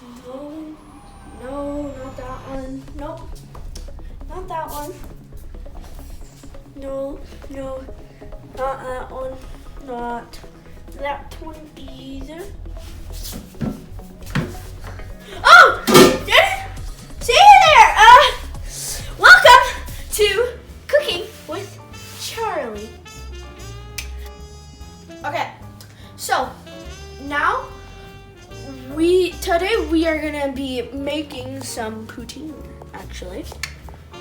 No, no, not that one. Nope, not that one. No, no, not that one. Not that one either. Oh! See you there! Welcome to Cooking with Charlie. Okay, so now today we are gonna be making some poutine, actually.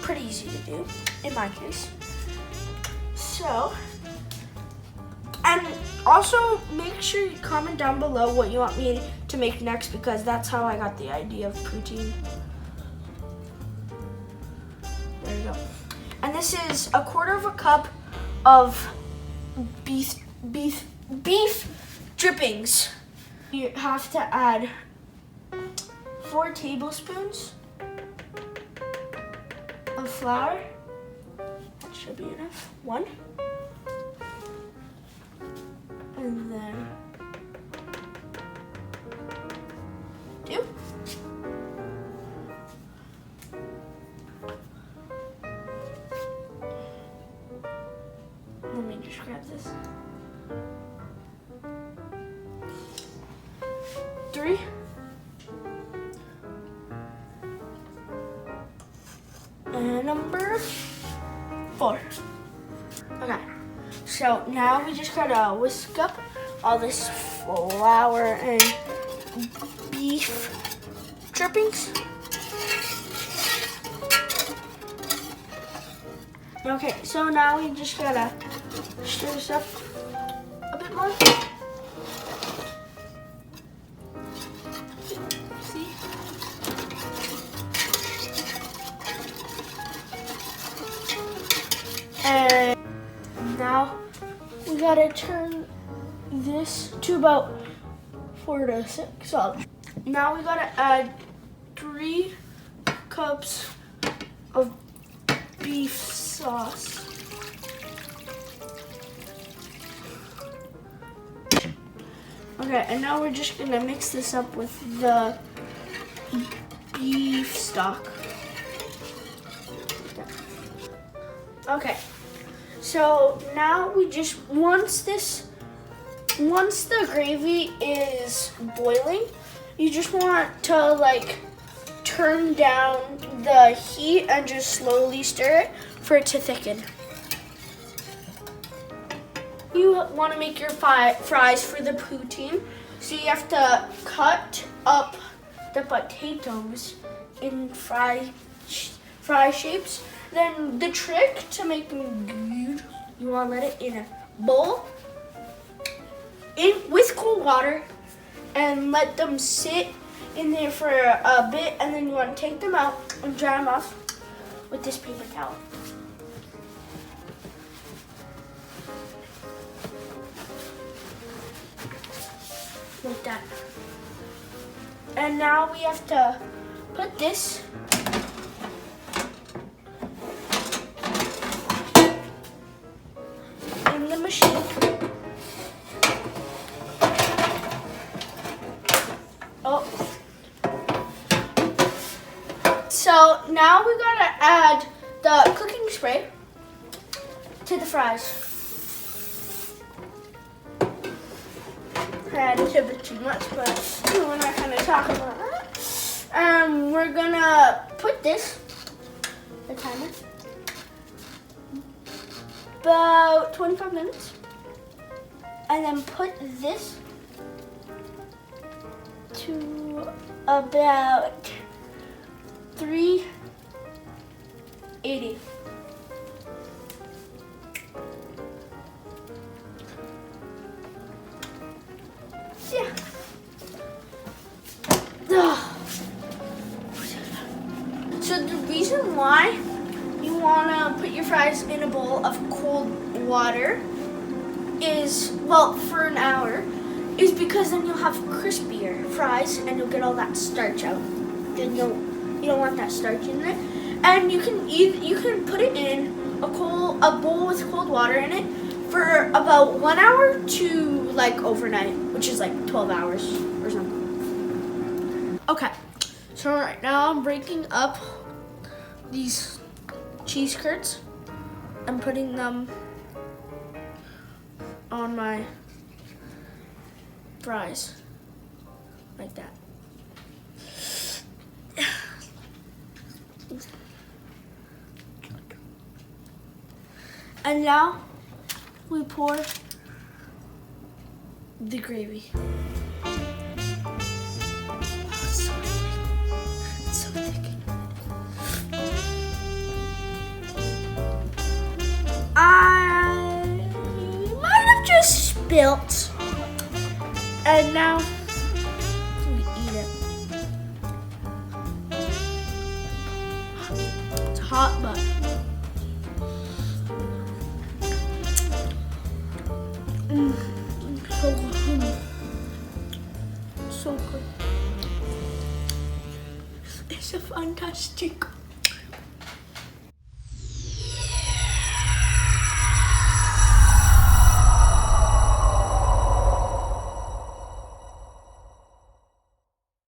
Pretty easy to do, in my case. So, and also make sure you comment down below what you want me to make next, because that's how I got the idea of poutine. There you go. And this is 1/4 cup of beef drippings. You have to add 4 tablespoons of flour. That should be enough. 1. And then 2. Let me just grab this. 3. And number 4. Okay, so now we just gotta whisk up all this flour and beef drippings. Okay, so now we just gotta stir this up a bit more. See? And now we gotta turn this to about 4 to 6. So now we gotta add 3 cups of beef sauce. Okay, and now we're just gonna mix this up with the beef stock. Okay, so now we just, once the gravy is boiling, you just want to like turn down the heat and just slowly stir it for it to thicken. You want to make your fries for the poutine, so you have to cut up the potatoes in fry shapes. Then the trick to make them good, you want to let it in a bowl with cold water and let them sit in there for a bit, and then you want to take them out and dry them off with this paper towel. Like that. And now we have to put this in the machine. Oh. So now we gotta add the cooking spray to the fries. I added a bit too much, but we're not gonna talk about that. We're gonna put this, the timer, about 25 minutes, and then put this to about 380. Yeah. So the reason why you want to put your fries in a bowl of cold water is, well, for an hour, is because then you'll have crispier fries and you'll get all that starch out. Then you don't want that starch in there. And you can put it in a bowl with cold water in it for about 1 hour to like overnight, which is like 12 hours or something. Okay, so right now I'm breaking up these cheese curds and putting them on my fries, like that. And now we pour the gravy. It's so thick. It's so thick. I might have just spilt. And now we eat it. It's hot, but so good. So good. It's a fantastic.